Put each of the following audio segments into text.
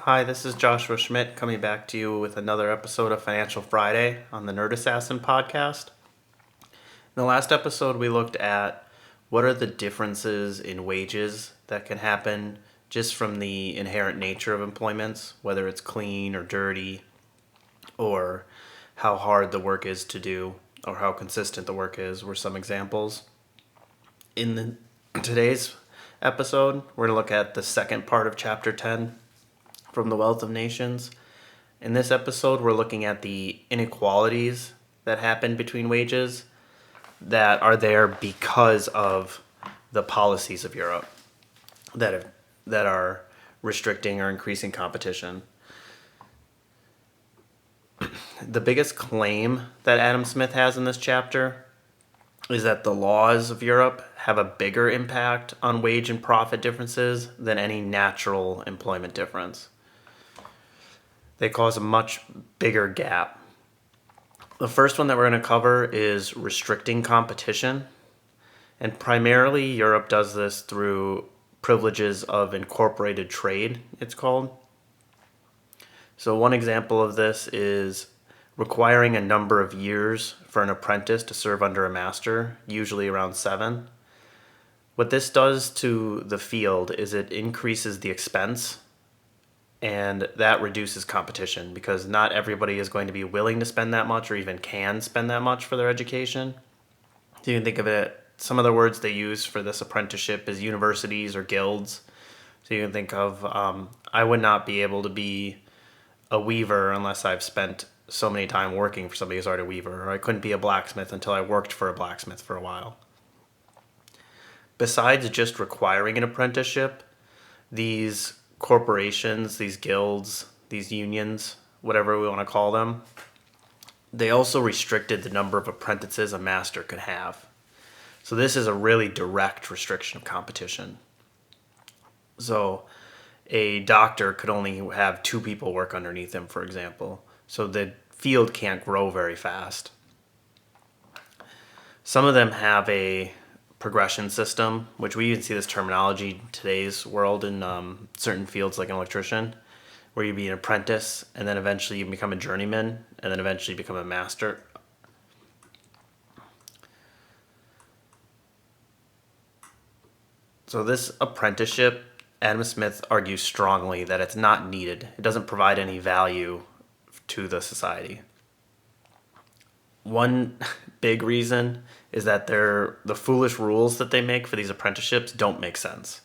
Hi, this is Joshua Schmidt coming back to you with another episode of Financial Friday on the Nerd Assassin podcast. In the last episode, we looked at what are the differences in wages that can happen just from the inherent nature of employments, whether it's clean or dirty, or how hard the work is to do, or how consistent the work is, were some examples. In today's episode, we're going to look at the second part of Chapter 10, from the Wealth of Nations. In this episode, we're looking at the inequalities that happen between wages that are there because of the policies of Europe that are restricting or increasing competition. The biggest claim that Adam Smith has in this chapter is that the laws of Europe have a bigger impact on wage and profit differences than any natural employment difference. They cause a much bigger gap. The first one that we're going to cover is restricting competition. And primarily, Europe does this through privileges of incorporated trade, it's called. So one example of this is requiring a number of years for an apprentice to serve under a master, usually around 7. What this does to the field is it increases the expense, and that reduces competition because not everybody is going to be willing to spend that much or even can spend that much for their education. So you can think of it, some of the words they use for this apprenticeship is universities or guilds. So you can think of, I would not be able to be a weaver unless I've spent so many time working for somebody who's already a weaver, or I couldn't be a blacksmith until I worked for a blacksmith for a while. Besides just requiring an apprenticeship, these corporations, these guilds, these unions, whatever we want to call them, they also restricted the number of apprentices a master could have. So this is a really direct restriction of competition. So a doctor could only have 2 people work underneath him, for example. So the field can't grow very fast. Some of them have a progression system, which we even see this terminology in today's world in certain fields like an electrician, where you be an apprentice and then eventually you become a journeyman and then eventually become a master. So this apprenticeship, Adam Smith argues strongly that it's not needed. It doesn't provide any value to the society. One big reason is that the foolish rules that they make for these apprenticeships don't make sense.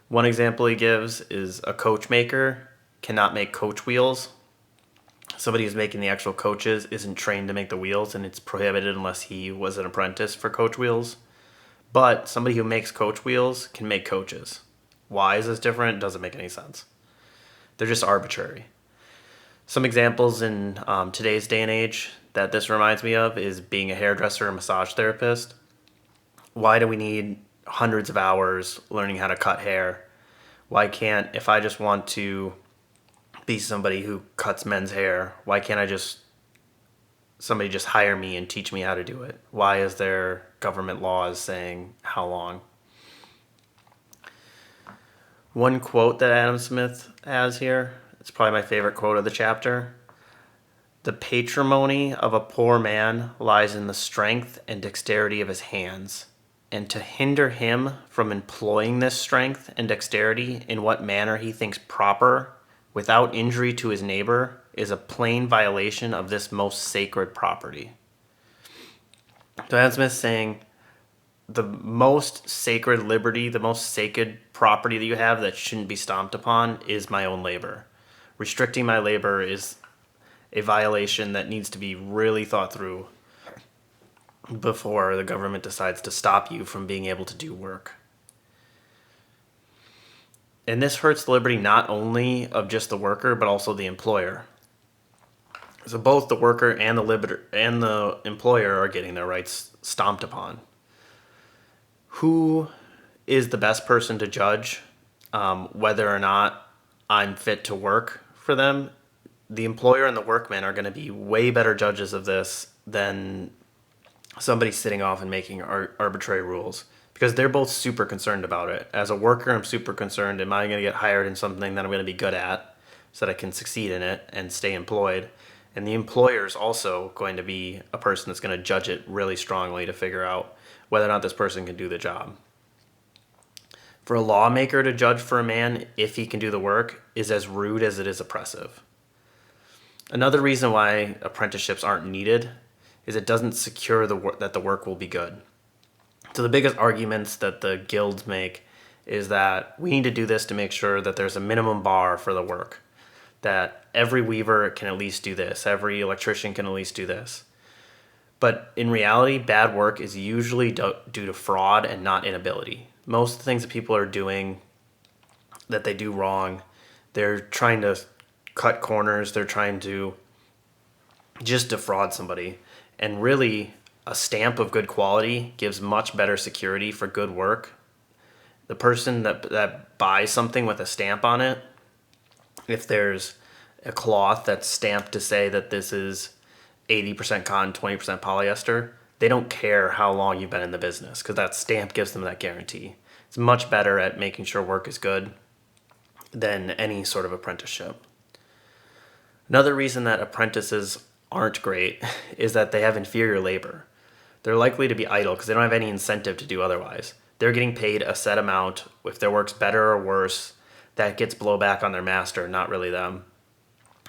One example he gives is a coach maker cannot make coach wheels. Somebody who's making the actual coaches isn't trained to make the wheels, and it's prohibited unless he was an apprentice for coach wheels. But somebody who makes coach wheels can make coaches. Why is this different? It doesn't make any sense. They're just arbitrary. Some examples in today's day and age that this reminds me of is being a hairdresser or massage therapist. Why do we need hundreds of hours learning how to cut hair? Why can't, if I just want to be somebody who cuts men's hair, why can't somebody just hire me and teach me how to do it? Why is there government laws saying how long? One quote that Adam Smith has here, it's probably my favorite quote of the chapter. The patrimony of a poor man lies in the strength and dexterity of his hands, and to hinder him from employing this strength and dexterity in what manner he thinks proper, without injury to his neighbor, is a plain violation of this most sacred property. So Adam Smith is saying the most sacred liberty, the most sacred property that you have that shouldn't be stomped upon is my own labor. Restricting my labor is a violation that needs to be really thought through before the government decides to stop you from being able to do work. And this hurts the liberty not only of just the worker, but also the employer. So both the worker and the employer are getting their rights stomped upon. Who is the best person to judge whether or not I'm fit to work for them? The employer and the workman are going to be way better judges of this than somebody sitting off and making arbitrary rules, because they're both super concerned about it. As a worker, I'm super concerned, am I going to get hired in something that I'm going to be good at? so that I can succeed in it and stay employed. And the employer is also going to be a person that's going to judge it really strongly to figure out whether or not this person can do the job. For a lawmaker to judge for a man if he can do the work is as rude as it is oppressive. Another reason why apprenticeships aren't needed is it doesn't secure that the work will be good. So the biggest arguments that the guilds make is that we need to do this to make sure that there's a minimum bar for the work, that every weaver can at least do this, every electrician can at least do this. But in reality, bad work is usually due to fraud and not inability. Most of the things that people are doing that they do wrong, they're trying to cut corners, they're trying to just defraud somebody. And really, a stamp of good quality gives much better security for good work. The person that buys something with a stamp on it, if there's a cloth that's stamped to say that this is 80% cotton, 20% polyester, they don't care how long you've been in the business because that stamp gives them that guarantee. It's much better at making sure work is good than any sort of apprenticeship. Another reason that apprentices aren't great is that they have inferior labor. They're likely to be idle because they don't have any incentive to do otherwise. They're getting paid a set amount. If their work's better or worse, that gets blowback on their master, not really them.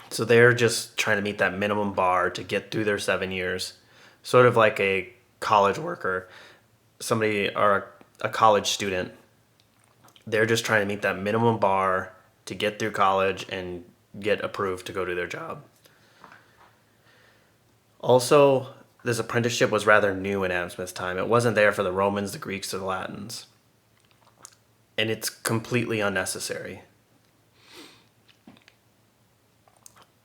So they're just trying to meet that minimum bar to get through their 7 years, sort of like a college worker, somebody or a college student. They're just trying to meet that minimum bar to get through college and get approved to go do their job. Also, this apprenticeship was rather new in Adam Smith's time. It wasn't there for the Romans, the Greeks, or the Latins. And it's completely unnecessary.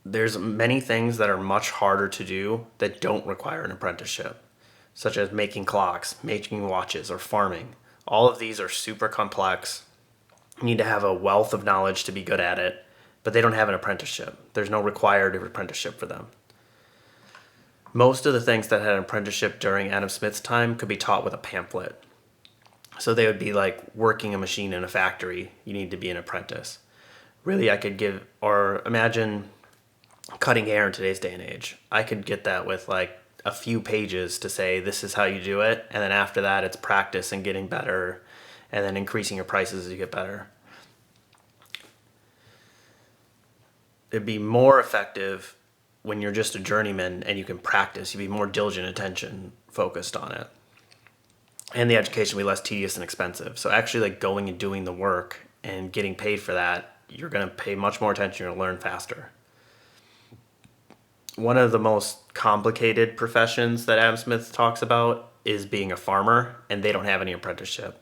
There's many things that are much harder to do that don't require an apprenticeship, such as making clocks, making watches, or farming. All of these are super complex. You need to have a wealth of knowledge to be good at it, but they don't have an apprenticeship. There's no required apprenticeship for them. Most of the things that had an apprenticeship during Adam Smith's time could be taught with a pamphlet. So they would be like working a machine in a factory. You need to be an apprentice. Really, I could give, or imagine cutting hair in today's day and age. I could get that with like a few pages to say this is how you do it, and then after that it's practice and getting better, and then increasing your prices as you get better. It'd be more effective when you're just a journeyman and you can practice. You'd be more diligent attention focused on it. And the education would be less tedious and expensive. So actually like going and doing the work and getting paid for that, you're going to pay much more attention, you're going to learn faster. One of the most complicated professions that Adam Smith talks about is being a farmer, and they don't have any apprenticeship.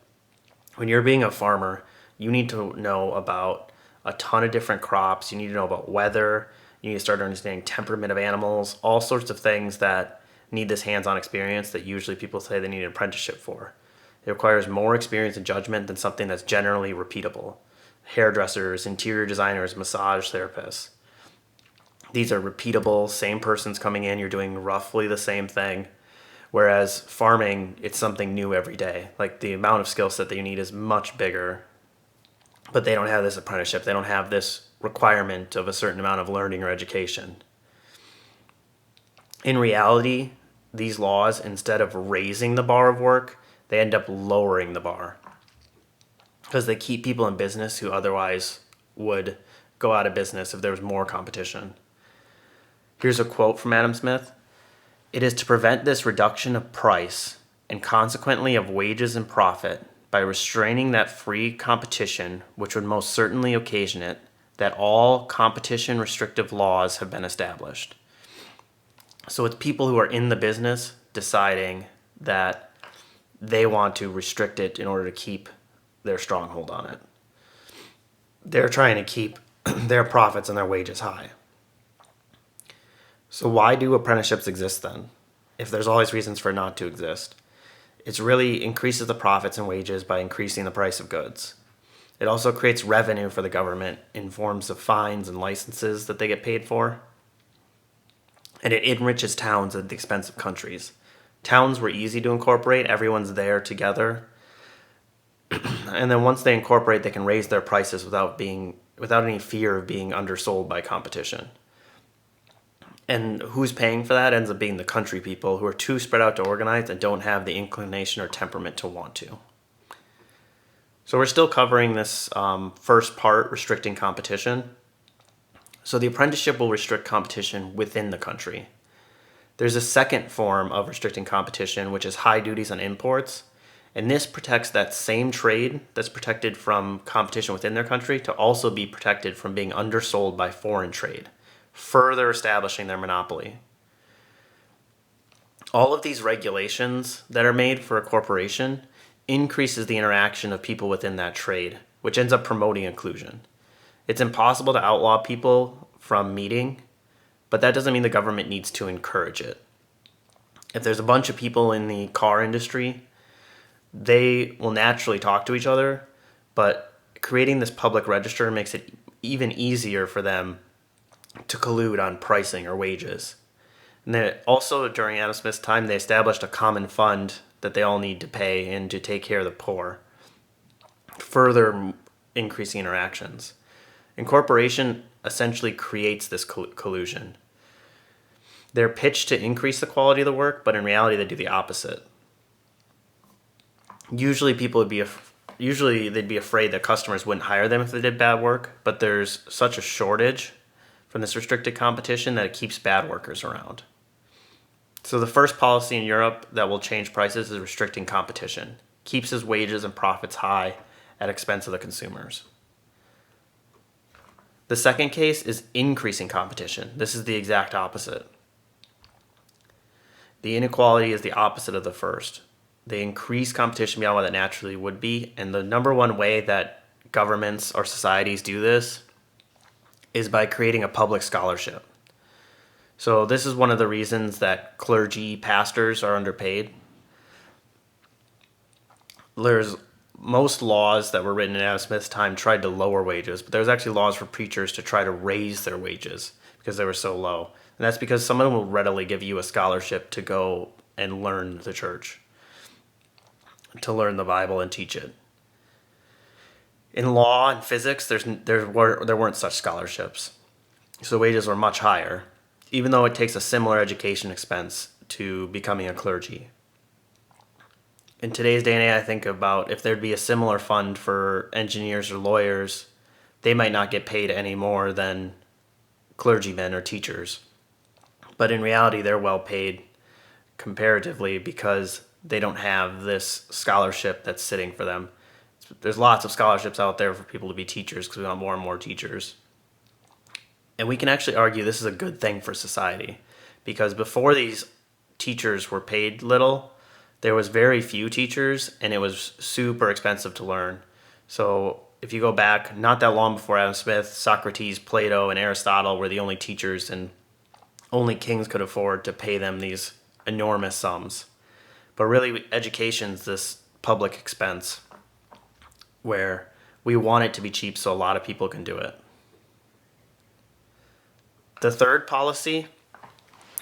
When you're being a farmer, you need to know about a ton of different crops. You need to know about weather. You need to start understanding temperament of animals, all sorts of things that need this hands-on experience that usually people say they need an apprenticeship for. It requires more experience and judgment than something that's generally repeatable. Hairdressers, interior designers, massage therapists. These are repeatable, same person's coming in, you're doing roughly the same thing. Whereas farming, it's something new every day. Like the amount of skill set that you need is much bigger, but they don't have this apprenticeship. They don't have this requirement of a certain amount of learning or education. In reality, these laws, instead of raising the bar of work, they end up lowering the bar because they keep people in business who otherwise would go out of business if there was more competition. Here's a quote from Adam Smith. "It is to prevent this reduction of price and consequently of wages and profit by restraining that free competition which would most certainly occasion it, that all competition restrictive laws have been established." So it's people who are in the business deciding that they want to restrict it in order to keep their stronghold on it. They're trying to keep their profits and their wages high. So why do apprenticeships exist then? If there's all these reasons for it not to exist. It really increases the profits and wages by increasing the price of goods. It also creates revenue for the government in forms of fines and licenses that they get paid for. And it enriches towns at the expense of countries. Towns were easy to incorporate. Everyone's there together. And then once they incorporate, they can raise their prices without being without any fear of being undersold by competition. And who's paying for that ends up being the country people who are too spread out to organize and don't have the inclination or temperament to want to. So we're still covering this first part, restricting competition. So the apprenticeship will restrict competition within the country. There's a second form of restricting competition, which is high duties on imports. And this protects that same trade that's protected from competition within their country to also be protected from being undersold by foreign trade, further establishing their monopoly. All of these regulations that are made for a corporation increases the interaction of people within that trade, which ends up promoting inclusion. It's impossible to outlaw people from meeting, but that doesn't mean the government needs to encourage it. If there's a bunch of people in the car industry, they will naturally talk to each other, but creating this public register makes it even easier for them to collude on pricing or wages. And then also during Adam Smith's time, they established a common fund that they all need to pay in to take care of the poor, further increasing interactions. Incorporation essentially creates this collusion. They're pitched to increase the quality of the work, but in reality they do the opposite. Usually they'd be afraid that customers wouldn't hire them if they did bad work, but there's such a shortage from this restricted competition that it keeps bad workers around. So the first policy in Europe that will change prices is restricting competition. Keeps his wages and profits high at expense of the consumers. The second case is increasing competition. This is the exact opposite. The inequality is the opposite of the first. They increase competition beyond what it naturally would be, and the number one way that governments or societies do this is by creating a public scholarship. So this is one of the reasons that clergy, pastors are underpaid. There's most laws that were written in Adam Smith's time tried to lower wages, but there's actually laws for preachers to try to raise their wages because they were so low. And that's because someone will readily give you a scholarship to go and learn the church, to learn the Bible and teach it. In law and physics, there weren't such scholarships. So wages were much higher, even though it takes a similar education expense to becoming a clergy. In today's day and age, I think about if there'd be a similar fund for engineers or lawyers, they might not get paid any more than clergymen or teachers. But in reality, they're well paid comparatively because they don't have this scholarship that's sitting for them. There's lots of scholarships out there for people to be teachers because we want more and more teachers. And we can actually argue this is a good thing for society because before these teachers were paid little, there was very few teachers and it was super expensive to learn. So if you go back not that long before Adam Smith, Socrates, Plato, and Aristotle were the only teachers, and only kings could afford to pay them these enormous sums. But really, education's this public expense where we want it to be cheap so a lot of people can do it. The third policy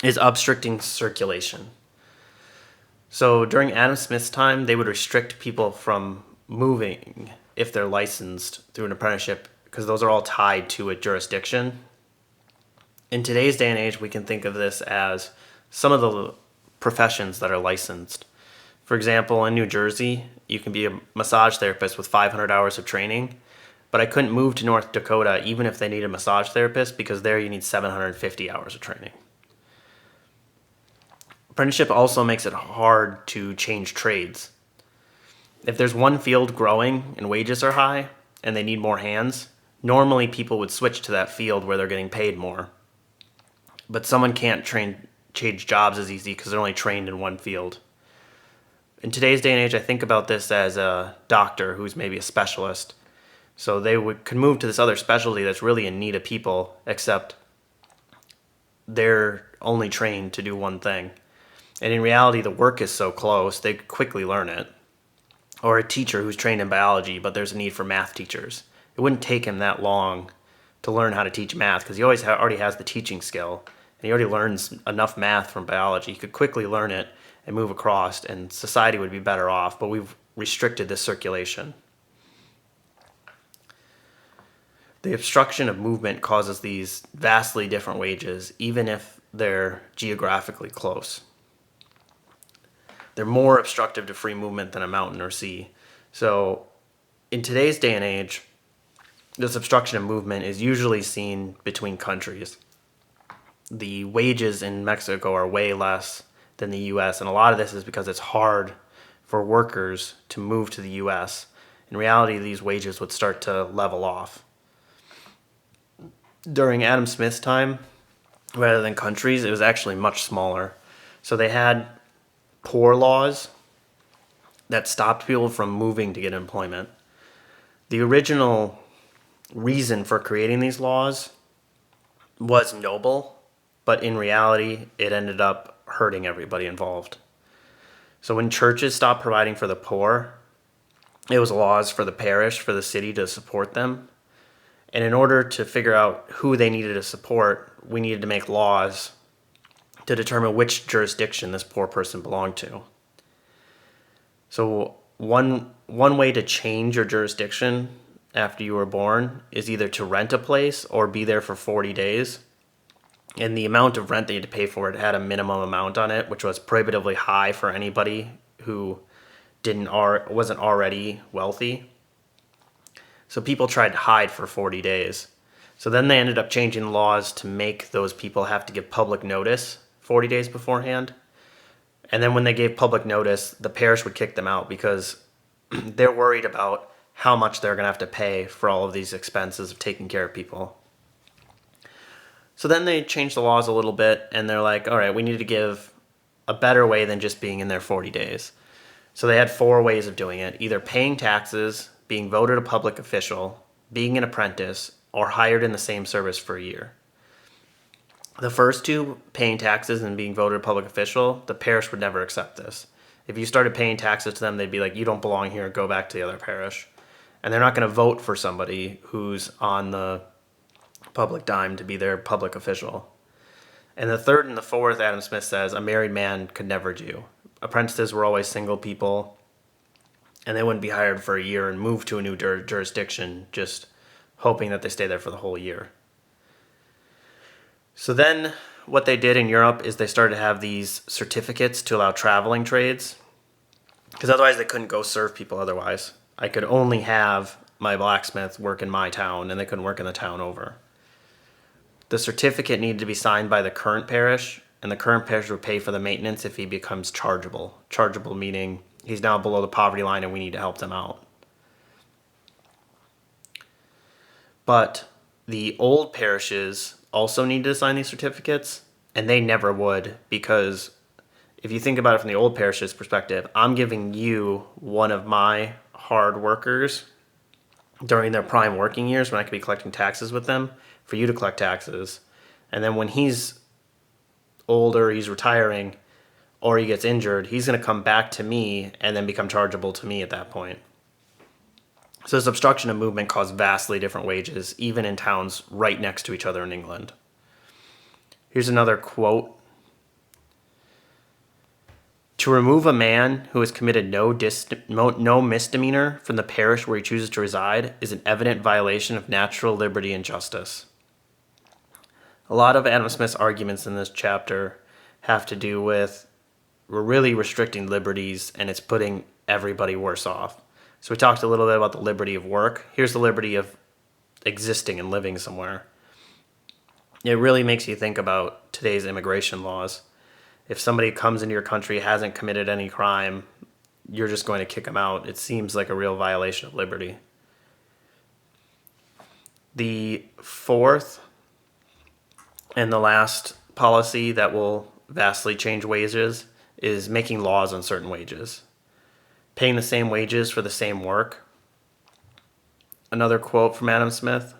is obstructing circulation. So during Adam Smith's time, they would restrict people from moving if they're licensed through an apprenticeship because those are all tied to a jurisdiction. In today's day and age, we can think of this as some of the professions that are licensed. For example, in New Jersey, you can be a massage therapist with 500 hours of training, but I couldn't move to North Dakota even if they need a massage therapist because there you need 750 hours of training. Apprenticeship also makes it hard to change trades. If there's one field growing and wages are high and they need more hands, normally people would switch to that field where they're getting paid more. But someone can't change jobs as easy because they're only trained in one field. In today's day and age, I think about this as a doctor who's maybe a specialist. So they could move to this other specialty that's really in need of people, except they're only trained to do one thing. And in reality, the work is so close, they could quickly learn it. Or a teacher who's trained in biology, but there's a need for math teachers. It wouldn't take him that long to learn how to teach math because he already has the teaching skill. And he already learns enough math from biology. He could quickly learn it and move across, and society would be better off, but we've restricted this circulation. The obstruction of movement causes these vastly different wages, even if they're geographically close. They're more obstructive to free movement than a mountain or sea. So in today's day and age, this obstruction of movement is usually seen between countries. The wages in Mexico are way less than the US, and a lot of this is because it's hard for workers to move to the US. In reality, these wages would start to level off. During Adam Smith's time, rather than countries, it was actually much smaller. So they had poor laws that stopped people from moving to get employment. The original reason for creating these laws was noble, but in reality, it ended up hurting everybody involved. So when churches stopped providing for the poor, it was laws for the parish, for the city to support them. And in order to figure out who they needed to support, we needed to make laws to determine which jurisdiction this poor person belonged to. So one way to change your jurisdiction after you were born is either to rent a place or be there for 40 days. And the amount of rent that you had to pay for it had a minimum amount on it, which was prohibitively high for anybody who wasn't already wealthy. So people tried to hide for 40 days. So then they ended up changing laws to make those people have to give public notice 40 days beforehand. And then when they gave public notice, the parish would kick them out because they're worried about how much they're going to have to pay for all of these expenses of taking care of people. So then they changed the laws a little bit, and they're like, all right, we need to give a better way than just being in there 40 days. So they had 4 ways of doing it: either paying taxes, being voted a public official, being an apprentice, or hired in the same service for a year. The first 2, paying taxes and being voted a public official, the parish would never accept this. If you started paying taxes to them, they'd be like, you don't belong here, go back to the other parish. And they're not going to vote for somebody who's on the public dime to be their public official. And the third and the fourth, Adam Smith says, a married man could never do. Apprentices were always single people, and they wouldn't be hired for a year and move to a new jurisdiction just hoping that they stay there for the whole year. So then what they did in Europe is they started to have these certificates to allow traveling trades, because otherwise they couldn't go serve people otherwise. I could only have my blacksmith work in my town, and they couldn't work in the town over. The certificate needed to be signed by the current parish, and the current parish would pay for the maintenance if he becomes chargeable. Chargeable meaning he's now below the poverty line and we need to help them out. But the old parishes also needed to sign these certificates, and they never would, because if you think about it from the old parish's perspective, I'm giving you one of my hard workers during their prime working years when I could be collecting taxes with them for you to collect taxes. And then when he's older, he's retiring, or he gets injured, he's going to come back to me and then become chargeable to me at that point. So this obstruction of movement caused vastly different wages, even in towns right next to each other in England. Here's another quote. To remove a man who has committed no misdemeanor from the parish where he chooses to reside is an evident violation of natural liberty and justice. A lot of Adam Smith's arguments in this chapter have to do with we're really restricting liberties, and it's putting everybody worse off. So we talked a little bit about the liberty of work. Here's the liberty of existing and living somewhere. It really makes you think about today's immigration laws. If somebody comes into your country, hasn't committed any crime, you're just going to kick them out. It seems like a real violation of liberty. The fourth and the last policy that will vastly change wages is making laws on certain wages. Paying the same wages for the same work. Another quote from Adam Smith.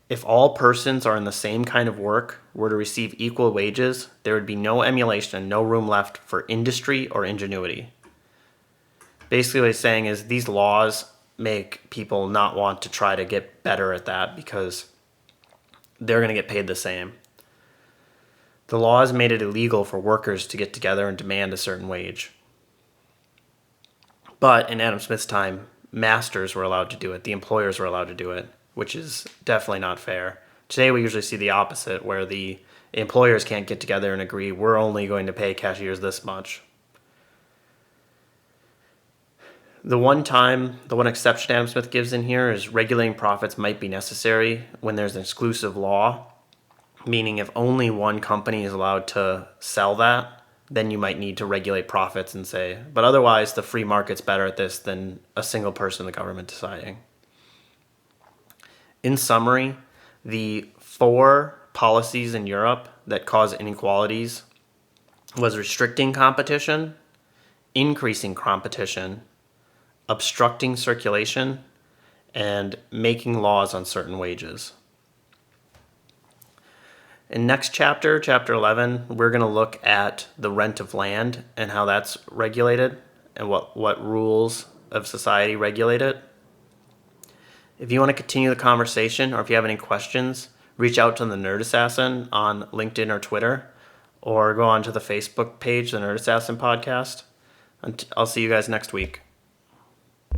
If all persons are in the same kind of work were to receive equal wages, there would be no emulation and no room left for industry or ingenuity. Basically what he's saying is these laws make people not want to try to get better at that because they're going to get paid the same. The laws made it illegal for workers to get together and demand a certain wage. But in Adam Smith's time, masters were allowed to do it, the employers were allowed to do it, which is definitely not fair. Today we usually see the opposite, where the employers can't get together and agree, we're only going to pay cashiers this much. The one exception Adam Smith gives in here is regulating profits might be necessary when there's an exclusive law, meaning if only one company is allowed to sell that, then you might need to regulate profits and say, but otherwise the free market's better at this than a single person in the government deciding. In summary, the 4 policies in Europe that cause inequalities was restricting competition, increasing competition, obstructing circulation, and making laws on certain wages. In next chapter, chapter 11, we're going to look at the rent of land and how that's regulated and what rules of society regulate it. If you want to continue the conversation or if you have any questions, reach out to the Nerd Assassin on LinkedIn or Twitter, or go on to the Facebook page, the Nerd Assassin Podcast. I'll see you guys next week.